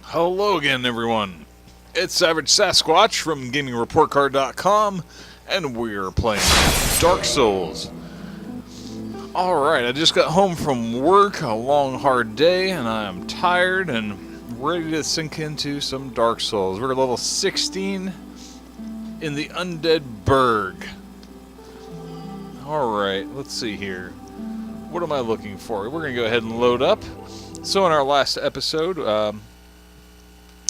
Hello again, everyone. It's Savage Sasquatch from GamingReportCard.com, and we're playing Dark Souls. Alright, I just got home from work, a long, hard day, and I am tired and ready to sink into some Dark Souls. We're level 16 in the Undead Burg. Alright, let's see here. What am I looking for? We're going to go ahead and load up. So in our last episode,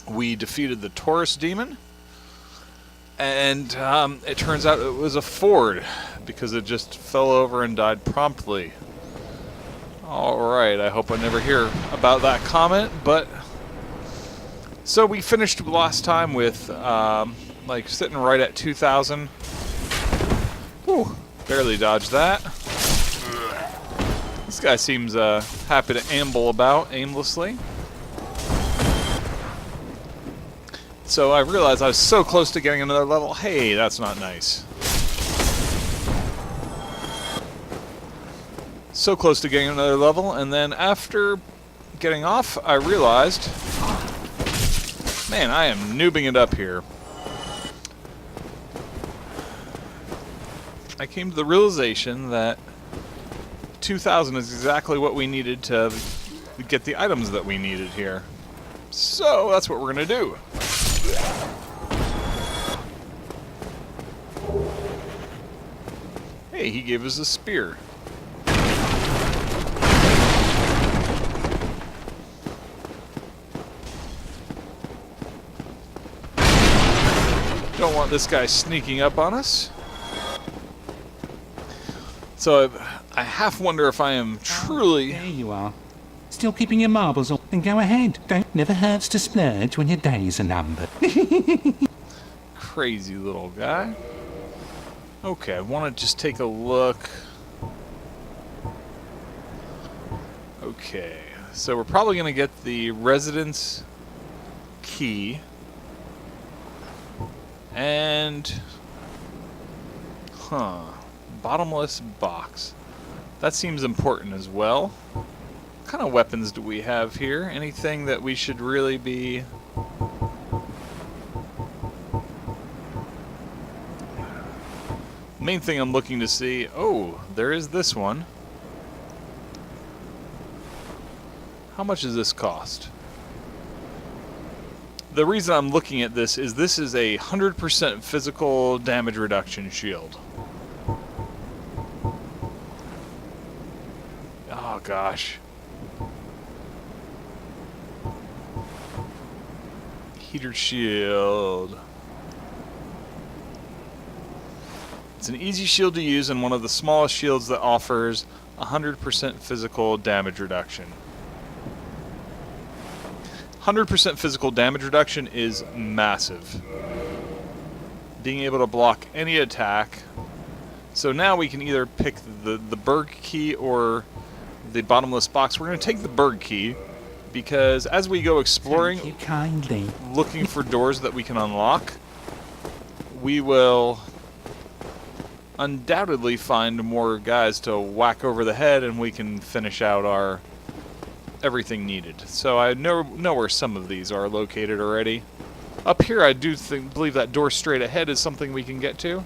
we defeated the Taurus demon, and it turns out it was a ford because it just fell over and died promptly. Alright, I hope I never hear about that comment, but so we finished last time with like sitting right at 2,000. Whew, barely dodged that. This guy seems happy to amble about aimlessly. So I realized I was so close to getting another level. Hey, that's not nice. So close to getting another level, and then after getting off, I realized, man, I am noobing it up here. I came to the realization that 2,000 is exactly what we needed to get the items that we needed here. So that's what we're going to do. Hey, he gave us a spear. Don't want this guy sneaking up on us. So I half wonder if I am truly... There you are. Still keeping your marbles on. Then go ahead. Never hurts to splurge when your days are numbered. Crazy little guy. Okay, I want to just take a look. Okay, so we're probably going to get the residence key. And... bottomless box. That seems important as well. What kind of weapons do we have here? Anything that we should really be... Main thing I'm looking to see... Oh, there is this one. How much does this cost? The reason I'm looking at this is a 100% physical damage reduction shield. Oh gosh. Heater shield. It's an easy shield to use and one of the smallest shields that offers 100% physical damage reduction. 100% physical damage reduction is massive. Being able to block any attack. So now we can either pick the Berg key or the bottomless box. We're going to take the Berg key because as we go exploring, looking for doors that we can unlock, we will undoubtedly find more guys to whack over the head, and we can finish out our everything needed. So I know where some of these are located already. Up here, I do believe that door straight ahead is something we can get to.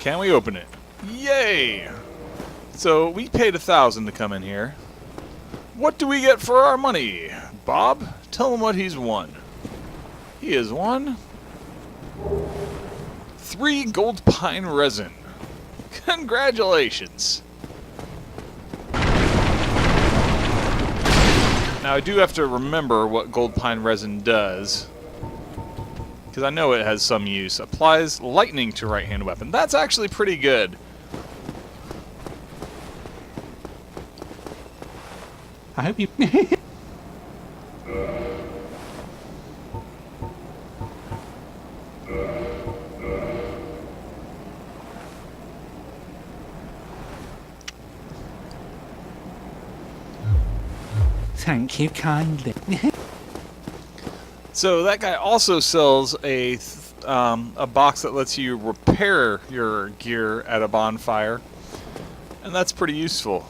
Can we open it? Yay! So we paid 1,000 to come in here. What do we get for our money? Bob, tell him what he's won. He has won 3 gold pine resin. Congratulations! Now I do have to remember what gold pine resin does, because I know it has some use. Applies lightning to right-hand weapon. That's actually pretty good. I hope you... Thank you kindly. So that guy also sells a box that lets you repair your gear at a bonfire, and that's pretty useful.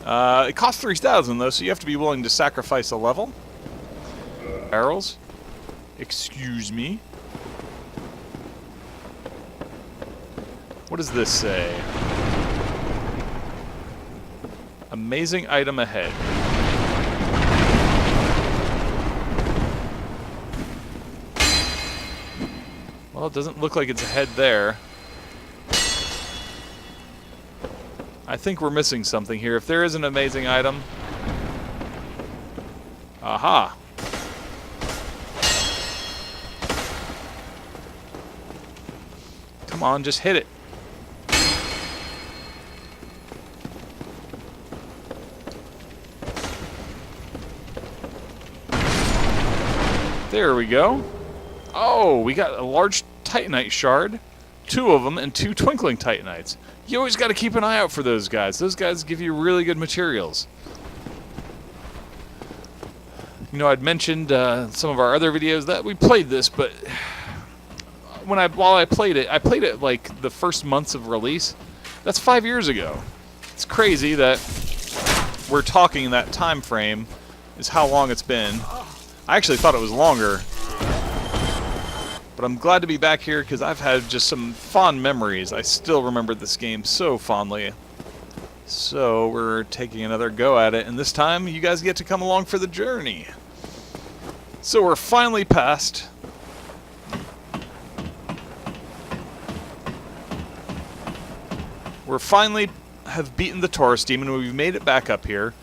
It costs 3,000 though, so you have to be willing to sacrifice a level. Barrels. Excuse me. What does this say? Amazing item ahead. Well, it doesn't look like it's ahead there. I think we're missing something here. If there is an amazing item... Aha! Come on, just hit it. There we go. Oh, we got a large Titanite shard. 2 of them and 2 twinkling Titanites. You always got to keep an eye out for those guys. Those guys give you really good materials. You know, I'd mentioned some of our other videos that we played this, but while I played it like the first months of release. That's 5 years ago. It's crazy that we're talking that time frame is how long it's been. I actually thought it was longer. But I'm glad to be back here because I've had just some fond memories. I still remember this game so fondly. So we're taking another go at it, and this time you guys get to come along for the journey. So we're finally past. We're finally have beaten the Taurus demon. We've made it back up here.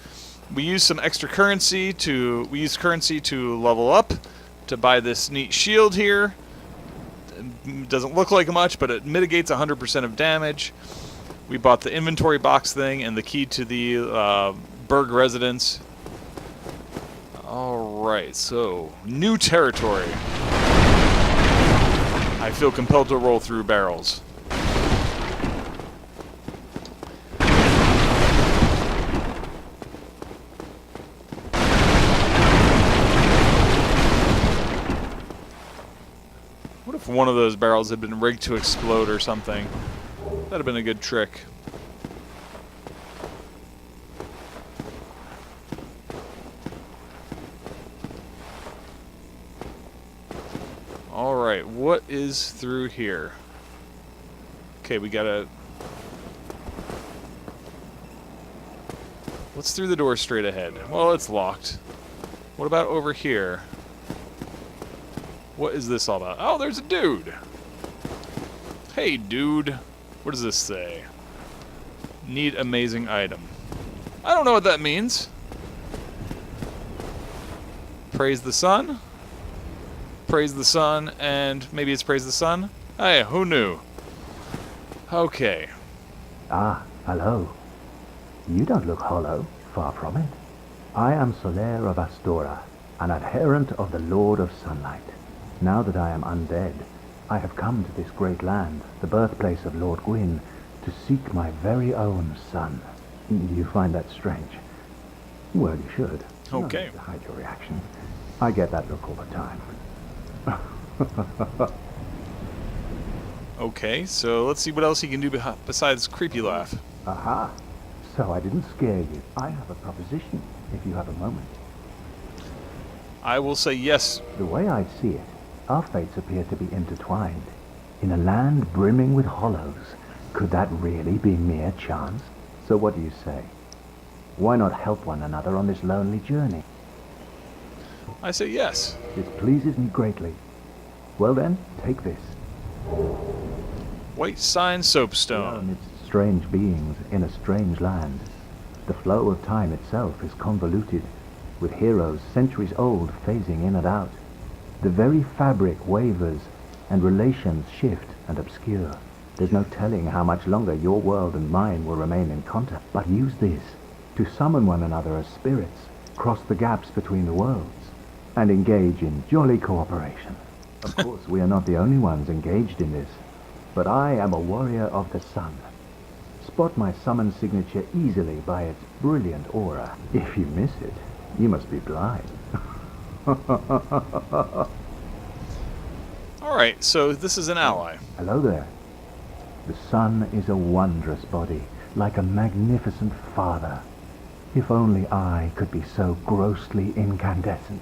We used some extra currency to level up, to buy this neat shield here. It doesn't look like much, but it mitigates 100% of damage. We bought the inventory box thing and the key to the Berg residence. Alright, so new territory. I feel compelled to roll through barrels. What if one of those barrels had been rigged to explode or something? That'd have been a good trick. Alright, what is through here? Okay, we gotta... What's through the door straight ahead? Well, it's locked. What about over here? What is this all about? Oh, there's a dude! Hey, dude. What does this say? Need amazing item. I don't know what that means. Praise the sun? Praise the sun, and maybe it's praise the sun? Hey, who knew? Okay. Ah, hello. You don't look hollow, far from it. I am Soler of Astora, an adherent of the Lord of Sunlight. Now that I am undead, I have come to this great land, the birthplace of Lord Gwyn, to seek my very own son. You find that strange? Well, you should. Okay. No need to hide your reaction. I get that look all the time. Okay, so let's see what else he can do besides creepy laugh. Aha! So I didn't scare you. I have a proposition, if you have a moment. I will say yes. The way I see it, our fates appear to be intertwined. In a land brimming with hollows, could that really be mere chance? So what do you say? Why not help one another on this lonely journey? I say yes. This pleases me greatly. Well then, take this. White sign We are soapstone. amidst strange beings in a strange land. The flow of time itself is convoluted, with heroes centuries old phasing in and out. The very fabric wavers, and relations shift and obscure. There's no telling how much longer your world and mine will remain in contact. But use this to summon one another as spirits, cross the gaps between the worlds, and engage in jolly cooperation. Of course, we are not the only ones engaged in this, but I am a warrior of the sun. Spot my summon signature easily by its brilliant aura. If you miss it, you must be blind. Alright, so this is an ally. Hello there. The sun is a wondrous body, like a magnificent father. If only I could be so grossly incandescent.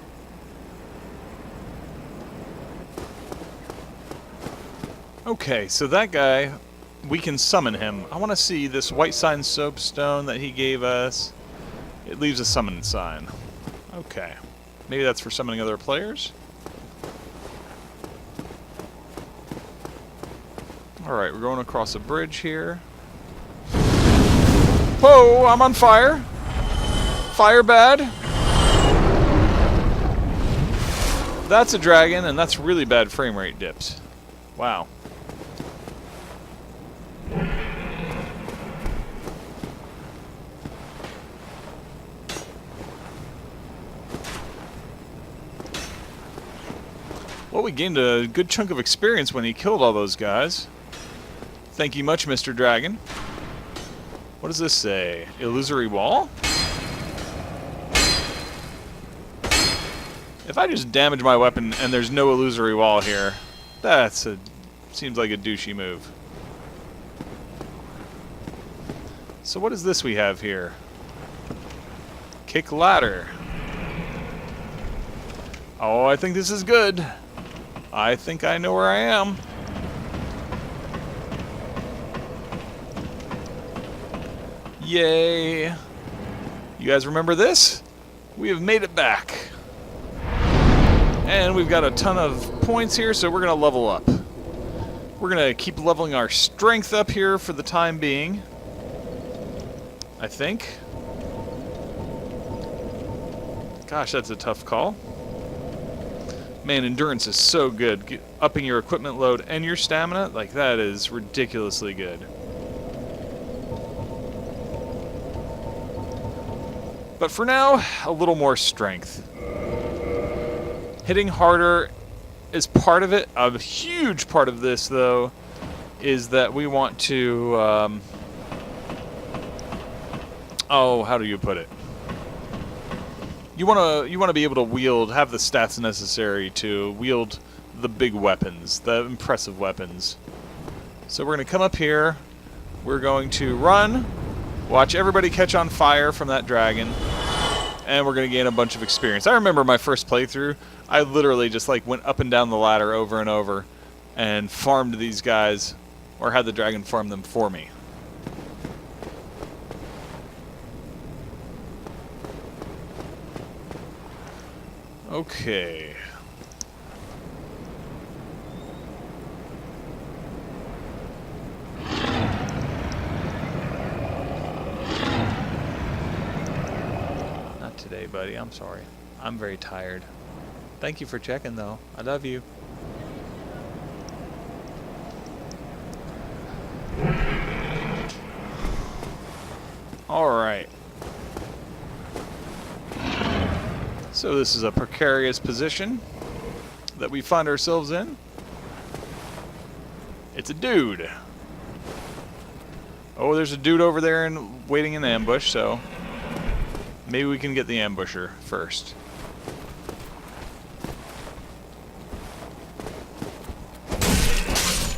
Okay, so that guy, we can summon him. I want to see this white sign soapstone that he gave us. It leaves a summon sign. Okay. Maybe that's for summoning other players? Alright, we're going across a bridge here. Whoa, I'm on fire! Fire bad! That's a dragon, and that's really bad frame rate dips. Wow. Well, we gained a good chunk of experience when he killed all those guys. Thank you much, Mr. Dragon. What does this say? Illusory wall? If I just damage my weapon and there's no illusory wall here, seems like a douchey move. So what is this we have here? Kick ladder. Oh, I think this is good. I think I know where I am. Yay! You guys remember this? We have made it back. And we've got a ton of points here, so we're going to level up. We're going to keep leveling our strength up here for the time being. I think. Gosh, that's a tough call. Man, endurance is so good. Upping your equipment load and your stamina, like that is ridiculously good. But for now, a little more strength. Hitting harder is part of it. A huge part of this, though, is that we want to... how do you put it? You want to be able to have the stats necessary to wield the big weapons, the impressive weapons. So we're going to come up here. We're going to run, watch everybody catch on fire from that dragon, and we're going to gain a bunch of experience. I remember my first playthrough, I literally just went up and down the ladder over and over and farmed these guys, or had the dragon farm them for me. Okay. Not today, buddy. I'm sorry. I'm very tired. Thank you for checking, though. I love you. All right. So this is a precarious position that we find ourselves in. It's a dude. Oh, there's a dude over there and waiting in the ambush, so maybe we can get the ambusher first.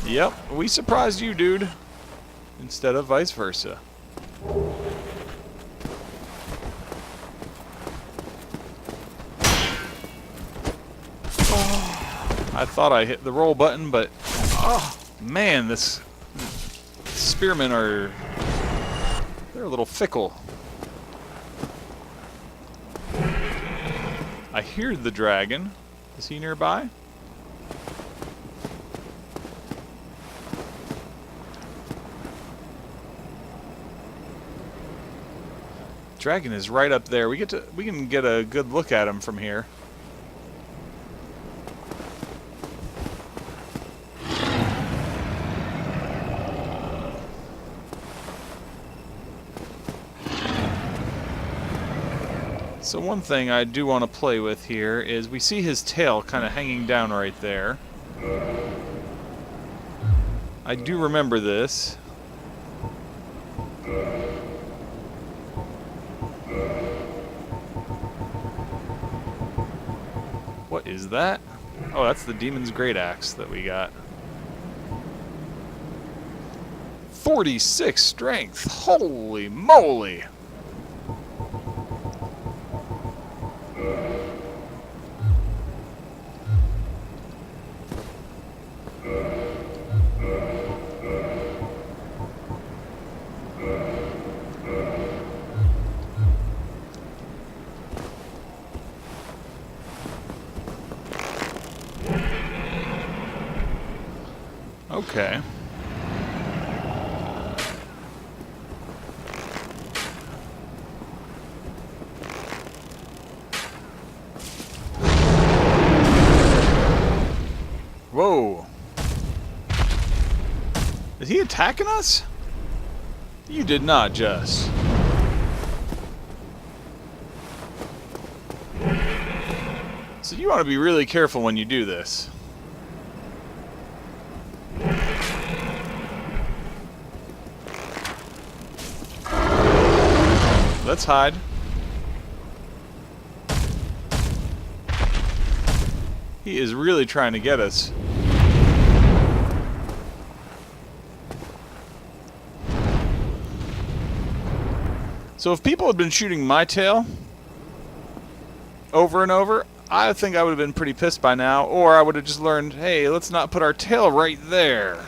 Yep, we surprised you, dude, instead of vice versa. I thought I hit the roll button, but oh man, this spearmen they're a little fickle. I hear the dragon. Is he nearby? Dragon is right up there. We can get a good look at him from here. So one thing I do want to play with here is we see his tail kind of hanging down right there. I do remember this. What is that? Oh, that's the Demon's Great Axe that we got. 46 strength! Holy moly! Okay. Whoa. Is he attacking us? You did not just. So you want to be really careful when you do this. Let's hide. He is really trying to get us. So if people had been shooting my tail over and over, I think I would have been pretty pissed by now, or I would have just learned, hey, let's not put our tail right there.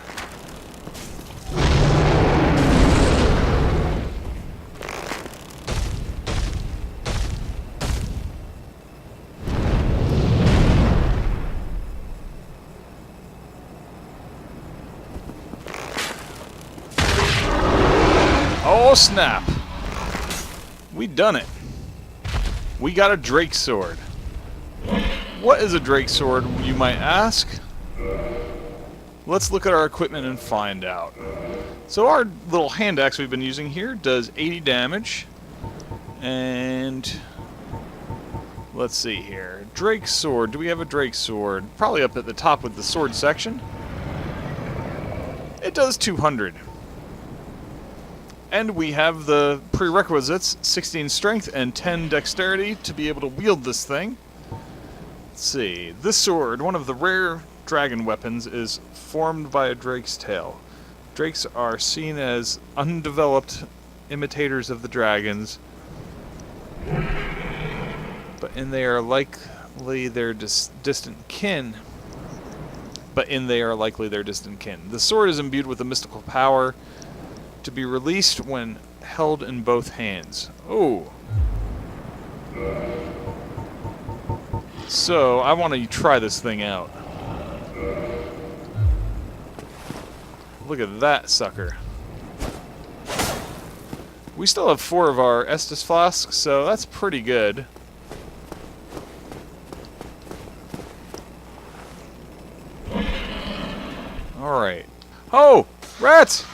Oh, snap. We done it. We got a Drake sword. What is a Drake sword, you might ask? Let's look at our equipment and find out. So our little hand axe we've been using here does 80 damage. And let's see here. Drake sword. Do we have a Drake sword? Probably up at the top with the sword section. It does 200. And we have the prerequisites, 16 strength and 10 dexterity to be able to wield this thing. Let's see. This sword, one of the rare dragon weapons, is formed by a drake's tail. Drakes are seen as undeveloped imitators of the dragons, they are likely their distant kin. The sword is imbued with a mystical power to be released when held in both hands. Oh. So, I want to try this thing out. Look at that sucker. We still have 4 of our Estus flasks, so that's pretty good. Alright. Oh! Rats!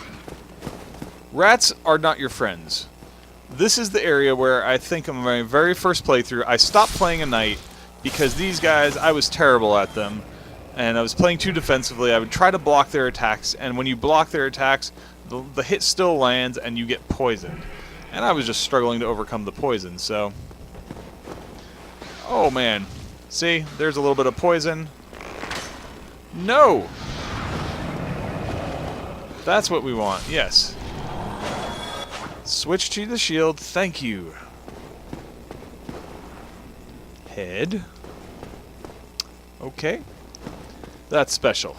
Rats are not your friends. This is the area where I think in my very first playthrough I stopped playing a knight because these guys, I was terrible at them. And I was playing too defensively. I would try to block their attacks, and when you block their attacks, the hit still lands and you get poisoned. And I was just struggling to overcome the poison, so... Oh man. See? There's a little bit of poison. No! That's what we want, yes. Switch to the shield, thank you. Head. Okay. That's special.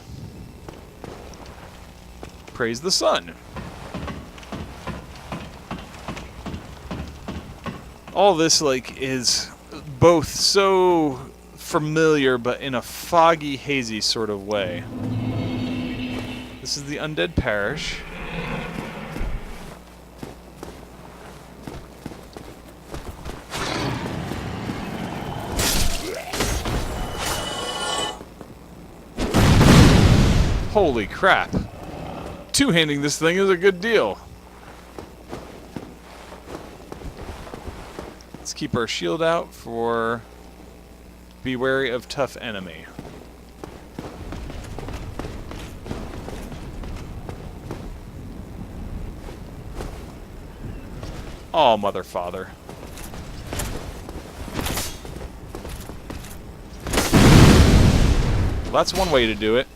Praise the sun. All this, is both so familiar, but in a foggy, hazy sort of way. This is the Undead Parish. Holy crap. Two-handing this thing is a good deal. Let's keep our shield out for be wary of tough enemy. Oh, mother father. Well, that's one way to do it.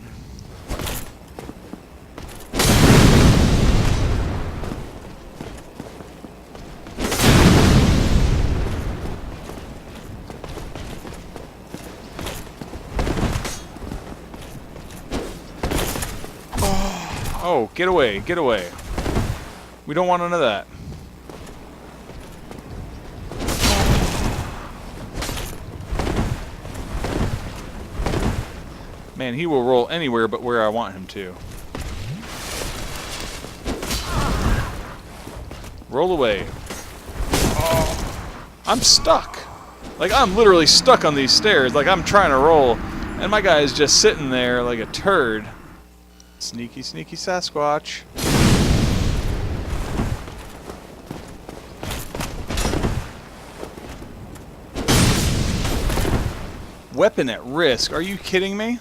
Oh, get away, get away. We don't want none of that. Man, he will roll anywhere but where I want him to. Roll away. Oh, I'm stuck. Like, I'm literally stuck on these stairs. Like, I'm trying to roll, and my guy is just sitting there like a turd. Sneaky, sneaky Sasquatch. Weapon at risk. Are you kidding me?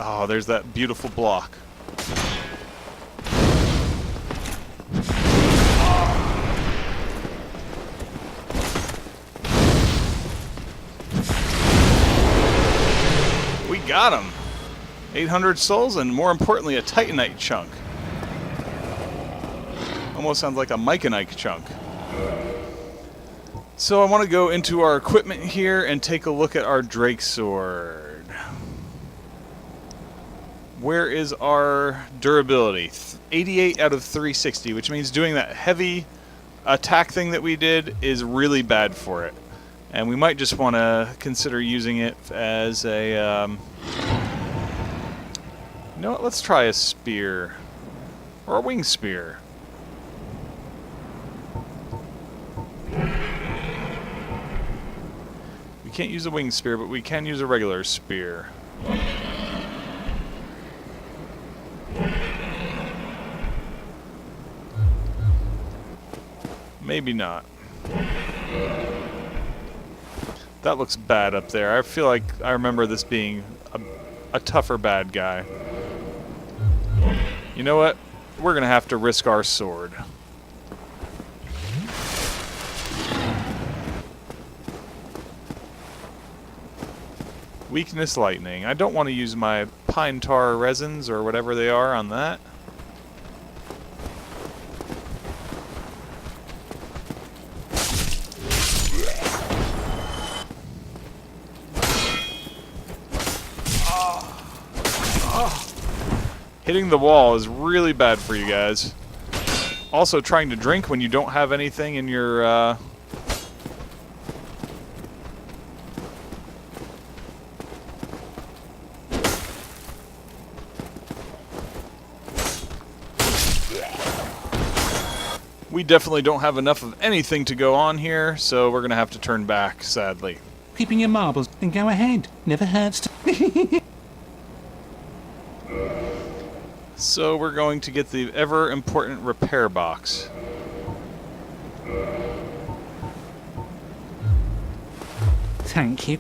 Oh, there's that beautiful block. We got him. 800 souls and, more importantly, a Titanite chunk. Almost sounds like a Myconite chunk. So I want to go into our equipment here and take a look at our Drake Sword. Where is our durability? 88 out of 360, which means doing that heavy attack thing that we did is really bad for it. And we might just want to consider using it as a... you know what? Let's try a spear. Or a wing spear. We can't use a wing spear, but we can use a regular spear. Maybe not. That looks bad up there. I feel like I remember this being a tougher bad guy. You know what? We're gonna have to risk our sword. Weakness lightning. I don't want to use my pine tar resins or whatever they are on that. Hitting the wall is really bad for you guys. Also, trying to drink when you don't have anything in your... We definitely don't have enough of anything to go on here, so we're going to have to turn back, sadly. Keeping your marbles, then go ahead. Never hurts to... So we're going to get the ever-important repair box. Thank you.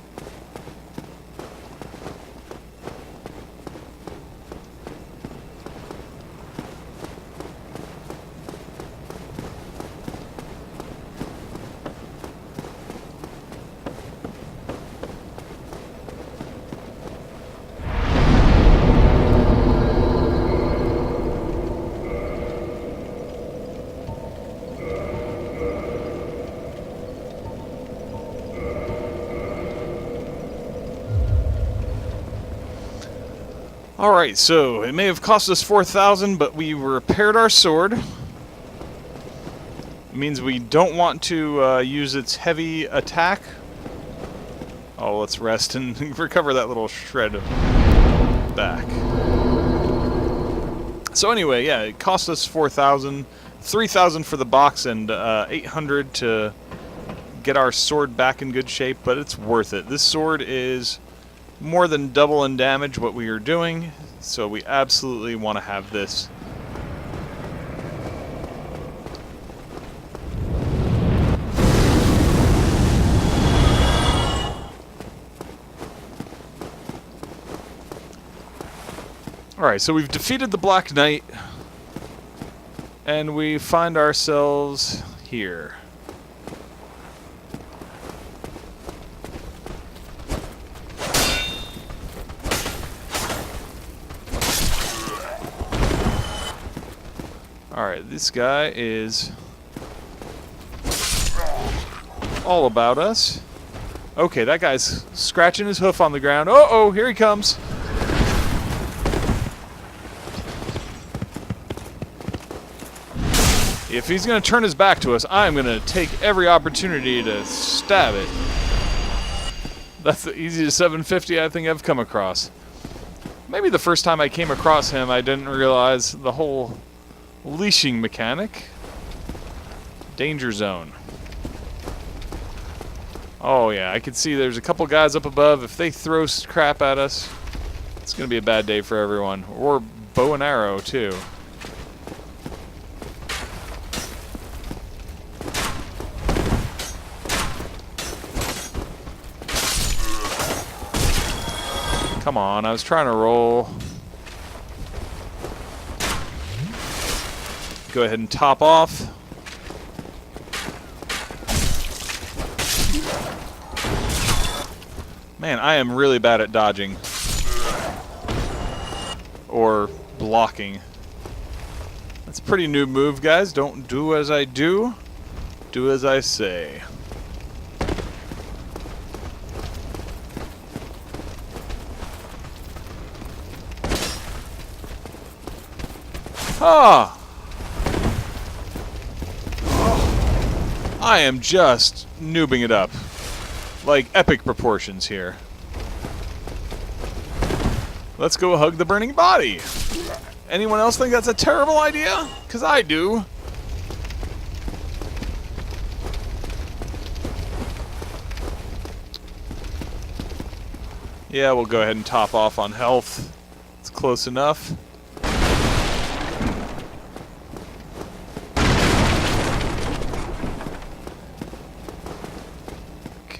Alright, so it may have cost us 4,000, but we repaired our sword. It means we don't want to use its heavy attack. Oh, let's rest and recover that little shred of back. So anyway, yeah, it cost us 4,000, 3,000 for the box, and 800 to get our sword back in good shape, but it's worth it. This sword is more than double in damage what we are doing, so we absolutely want to have this. Alright, so we've defeated the Black Knight, and we find ourselves here. Alright, this guy is all about us. Okay, that guy's scratching his hoof on the ground. Uh-oh, here he comes. If he's going to turn his back to us, I'm going to take every opportunity to stab it. That's the easiest 750 I think I've come across. Maybe the first time I came across him, I didn't realize the whole leashing mechanic. Danger zone. Oh yeah, I can see there's a couple guys up above. If they throw crap at us, it's going to be a bad day for everyone. Or bow and arrow, too. Come on, I was trying to roll. Go ahead and top off. Man, I am really bad at dodging. Or blocking. That's a pretty new move, guys. Don't do as I do. Do as I say. Ah! Oh, I am just noobing it up. Like epic proportions here. Let's go hug the burning body. Anyone else think that's a terrible idea? 'Cause I do. Yeah, we'll go ahead and top off on health. It's close enough.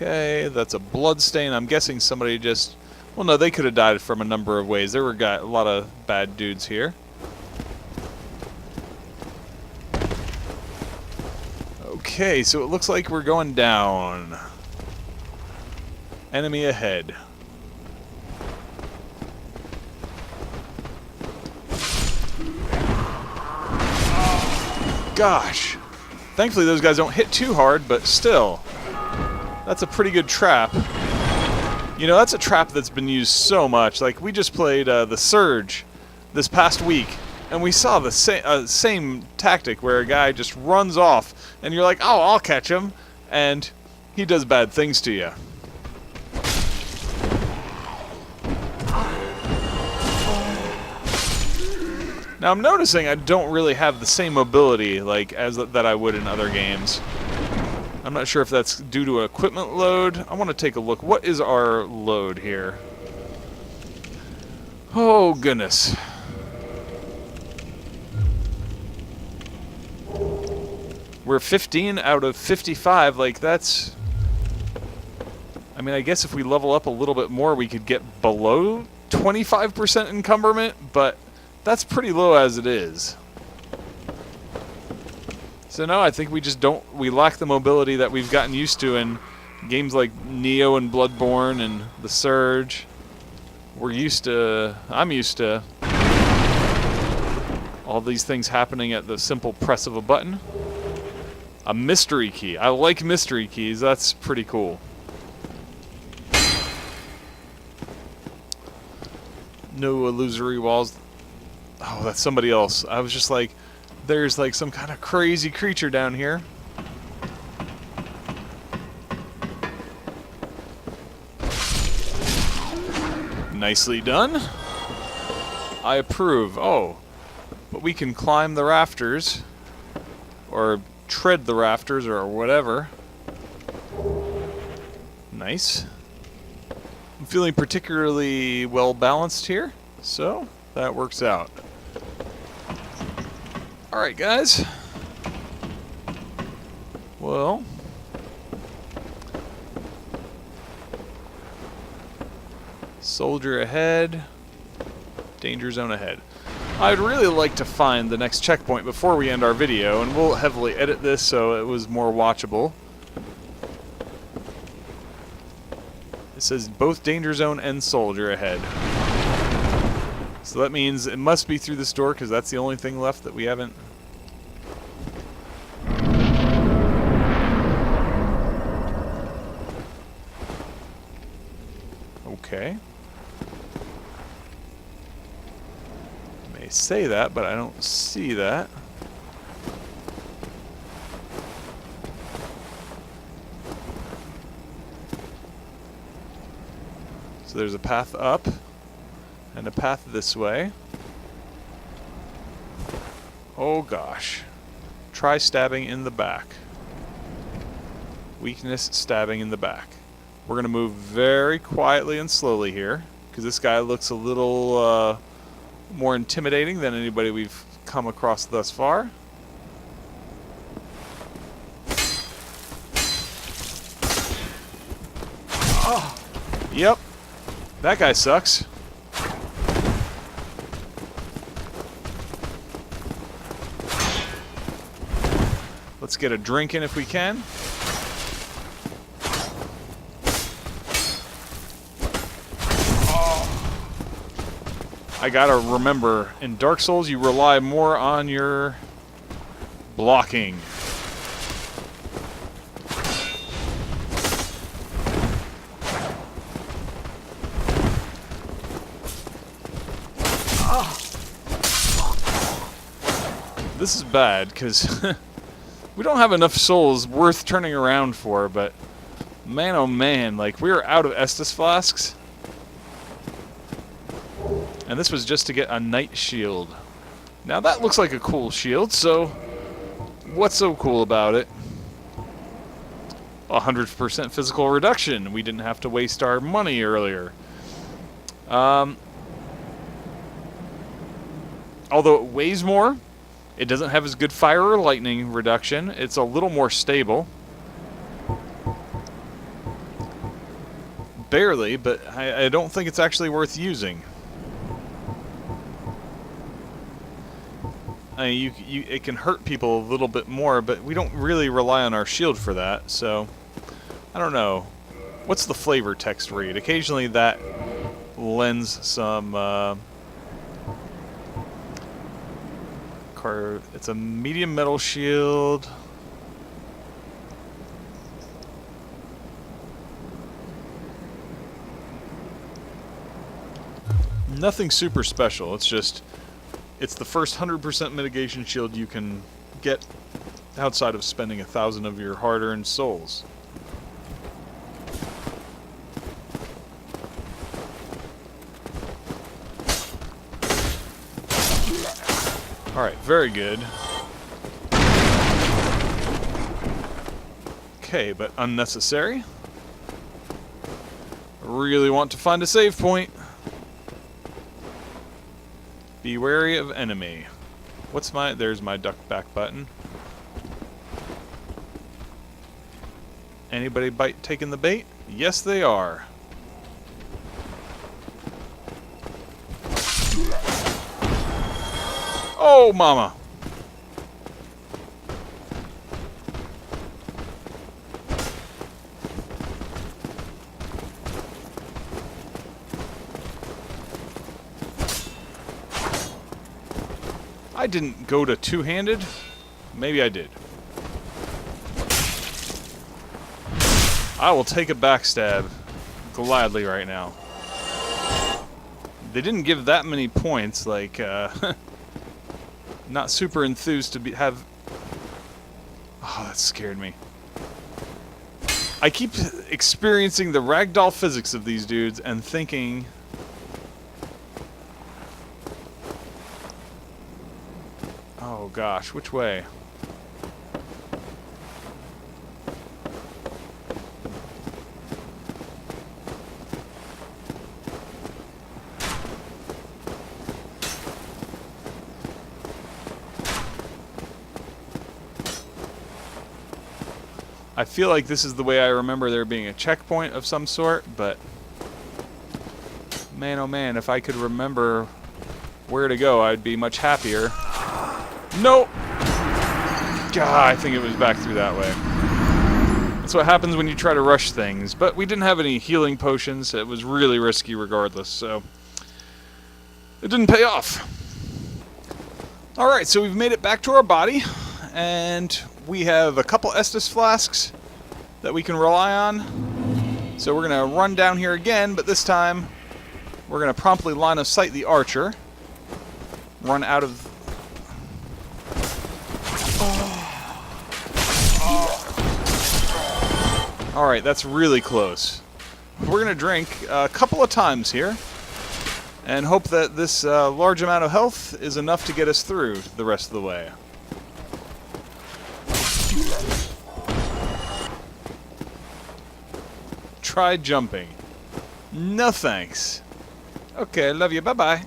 Okay, that's a blood stain. I'm guessing somebody just... Well, no, they could have died from a number of ways. There were a lot of bad dudes here. Okay, so it looks like we're going down. Enemy ahead. Gosh. Thankfully those guys don't hit too hard, but still. That's a pretty good trap. You know, that's a trap that's been used so much. Like, we just played The Surge this past week, and we saw the same tactic where a guy just runs off, and you're like, oh, I'll catch him, and he does bad things to you. Now, I'm noticing I don't really have the same mobility like that I would in other games. I'm not sure if that's due to equipment load. I want to take a look. What is our load here? Oh, goodness. We're 15 out of 55. Like, that's... I mean, I guess if we level up a little bit more, we could get below 25% encumberment, but that's pretty low as it is. So no, I think we just don't... We lack the mobility that we've gotten used to in games like Neo and Bloodborne and The Surge. We're used to... I'm used to all these things happening at the simple press of a button. A mystery key. I like mystery keys. That's pretty cool. No illusory walls. Oh, that's somebody else. I was just like... There's like some kind of crazy creature down here. Nicely done. I approve. Oh, but we can climb the rafters. Or tread the rafters or whatever. Nice. I'm feeling particularly well balanced here, so that works out. Alright, guys. Well, soldier ahead, danger zone ahead. I'd really like to find the next checkpoint before we end our video, and we'll heavily edit this so it was more watchable. It says both danger zone and soldier ahead. So that means it must be through this door, because that's the only thing left that we haven't... Okay. I may say that, but I don't see that. So there's a path up and a path this way. Oh gosh. Try stabbing in the back. Weakness, stabbing in the back. We're going to move very quietly and slowly here, because this guy looks a little more intimidating than anybody we've come across thus far. Oh, yep. That guy sucks. Let's get a drink in if we can. I gotta remember, in Dark Souls you rely more on your blocking. This is bad, because we don't have enough souls worth turning around for, but man oh man, like, we are out of Estus flasks. And this was just to get a Knight Shield. Now that looks like a cool shield, so what's so cool about it? 100% physical reduction. We didn't have to waste our money earlier. Although it weighs more, it doesn't have as good fire or lightning reduction. It's a little more stable. Barely, but I don't think it's actually worth using. I mean, it can hurt people a little bit more, but we don't really rely on our shield for that, so I don't know. What's the flavor text read? Occasionally that lends some it's a medium metal shield. Nothing super special. It's just, it's the first 100% mitigation shield you can get outside of spending 1,000 of your hard-earned souls. Alright, very good. Okay, but unnecessary. I really want to find a save point. Be wary of enemy. What's my... There's my duck back button. Anybody taking the bait? Yes, they are. Oh, mama! I didn't go to two-handed. Maybe I did. I will take a backstab gladly right now. They didn't give that many points, like, not super enthused to have... Oh, that scared me. I keep experiencing the ragdoll physics of these dudes and thinking... Oh gosh, which way? I feel like this is the way I remember there being a checkpoint of some sort, but man, oh man, if I could remember where to go, I'd be much happier. Nope! God, I think it was back through that way. That's what happens when you try to rush things. But we didn't have any healing potions. It was really risky regardless, so it didn't pay off. Alright, so we've made it back to our body, and we have a couple Estus flasks that we can rely on. So we're going to run down here again, but this time we're going to promptly line of sight the archer. Run out of... Alright, that's really close. We're going to drink a couple of times here and hope that this large amount of health is enough to get us through the rest of the way. Try jumping. No thanks. Okay, love you. Bye-bye.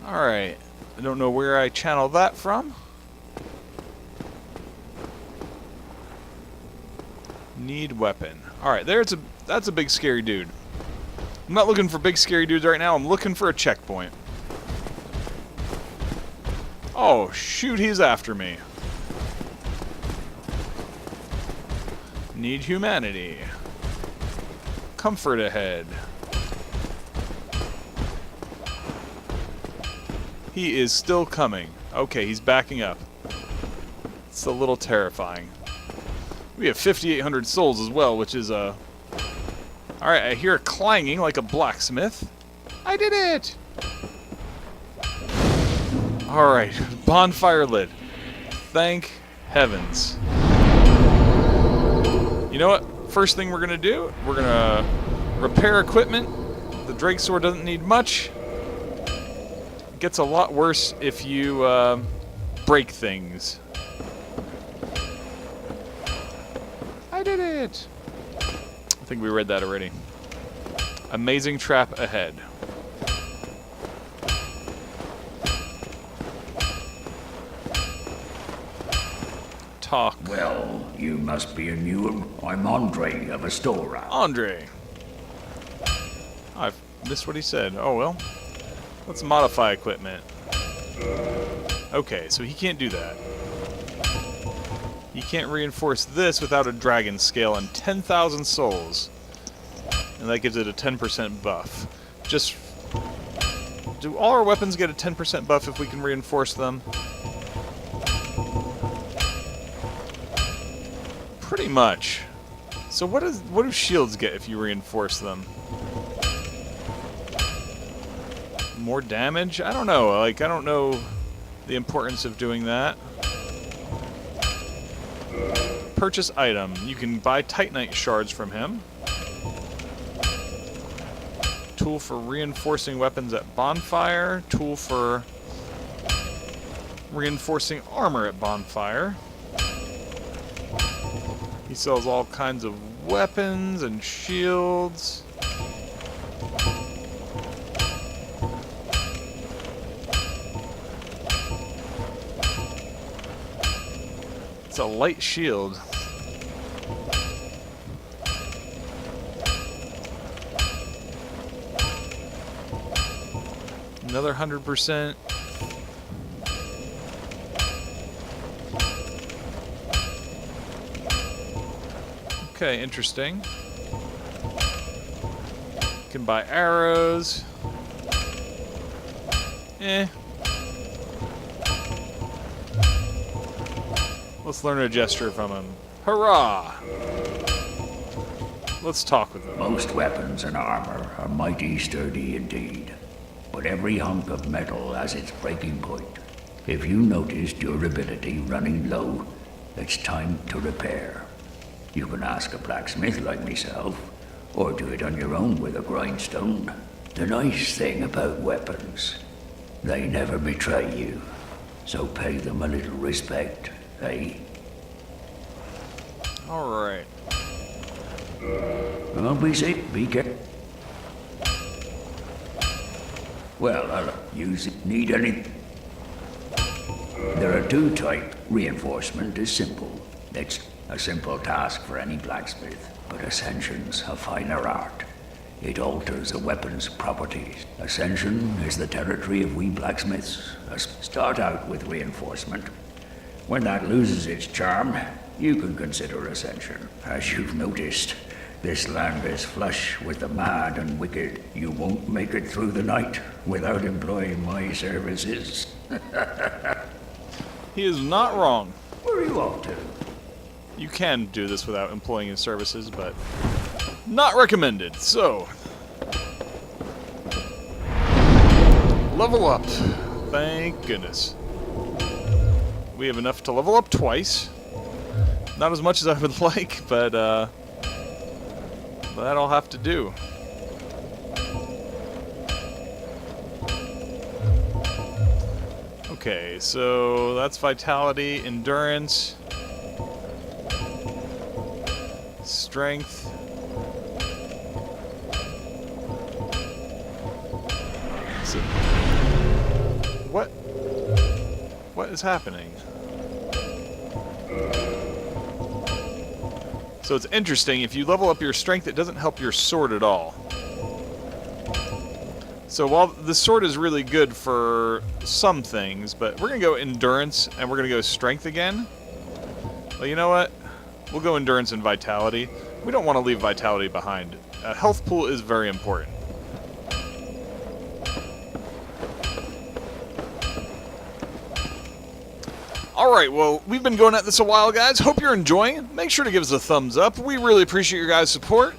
Alright. I don't know where I channeled that from. Need weapon. Alright, that's a big scary dude. I'm not looking for big scary dudes right now. I'm looking for a checkpoint. Oh, shoot, he's after me. Need humanity. Comfort ahead. He is still coming. Okay, he's backing up. It's a little terrifying. We have 5,800 souls as well, which is a... Alright, I hear clanging like a blacksmith. I did it! Alright, bonfire lit. Thank heavens. You know what? First thing we're gonna do, we're gonna repair equipment. The Drake Sword doesn't need much. It gets a lot worse if you break things. I did it! I think we read that already. Amazing trap ahead. Talk. Well, you must be a new one. I'm Andre of Astora. Andre. I've missed what he said. Oh well. Let's modify equipment. Okay, so he can't do that. He can't reinforce this without a dragon scale and 10,000 souls. And that gives it a 10% buff. Just... Do all our weapons get a 10% buff if we can reinforce them? Pretty much. So what do shields get if you reinforce them? More damage? I don't know. Like, I don't know the importance of doing that. Purchase item. You can buy Titanite shards from him. Tool for reinforcing weapons at Bonfire. Tool for reinforcing armor at Bonfire. He sells all kinds of weapons and shields. It's a light shield. Another 100%. Okay, interesting. Can buy arrows. Let's learn a gesture from him. Hurrah! Let's talk with him. Most weapons and armor are mighty sturdy indeed, but every hunk of metal has its breaking point. If you notice durability running low, it's time to repair. You can ask a blacksmith like myself, or do it on your own with a grindstone. The nice thing about weapons, they never betray you, so pay them a little respect, eh? Alright. Don't be sick, be careful. Well, I'll use it. Need any? There are two types. Reinforcement is simple. It's A simple task for any blacksmith, but Ascension's a finer art. It alters a weapon's properties. Ascension is the territory of we blacksmiths. Start out with reinforcement. When that loses its charm, you can consider Ascension. As you've noticed, this land is flush with the mad and wicked. You won't make it through the night without employing my services. He is not wrong. Where are you off to? You can do this without employing his services, but not recommended. So, level up. Thank goodness. We have enough to level up twice. Not as much as I would like, but that'll have to do. Okay, so that's vitality, endurance, strength. So, what is happening? So it's interesting, if you level up your strength, it doesn't help your sword at all. So while the sword is really good for some things, but we're going to go endurance and we're going to go strength again. Well, you know what? We'll go endurance and vitality. We don't want to leave vitality behind. A health pool is very important. Alright, well, we've been going at this a while, guys. Hope you're enjoying. Make sure to give us a thumbs up. We really appreciate your guys' support.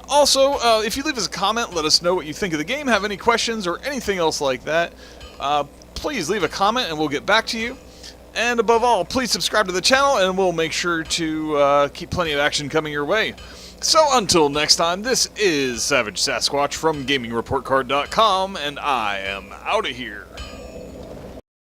Also, if you leave us a comment, let us know what you think of the game, have any questions or anything else like that. Please leave a comment and we'll get back to you. And above all, please subscribe to the channel and we'll make sure to keep plenty of action coming your way. So until next time, this is Savage Sasquatch from GamingReportCard.com, and I am out of here.